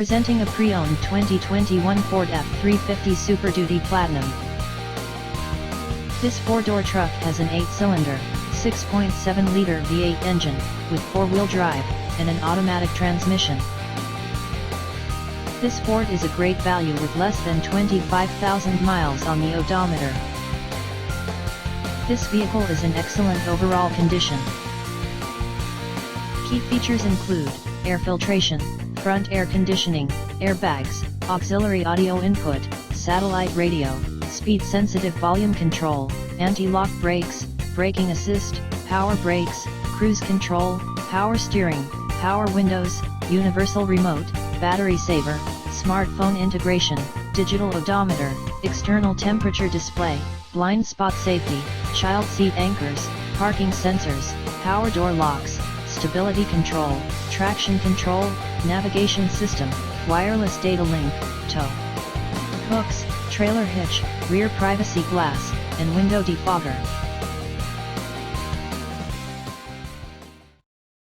Presenting a pre-owned 2021 Ford F-350 Super Duty Platinum. This four-door truck has an 8-cylinder, 6.7-liter V8 engine, with four-wheel drive, and an automatic transmission. This Ford is a great value with less than 25,000 miles on the odometer. This vehicle is in excellent overall condition. Key features include air filtration, front air conditioning, airbags, auxiliary audio input, satellite radio, speed-sensitive volume control, anti-lock brakes, braking assist, power brakes, cruise control, power steering, power windows, universal remote, battery saver, smartphone integration, digital odometer, external temperature display, blind spot safety, child seat anchors, parking sensors, power door locks, stability control, traction control, navigation system, wireless data link, tow hooks, trailer hitch, rear privacy glass, and window defogger.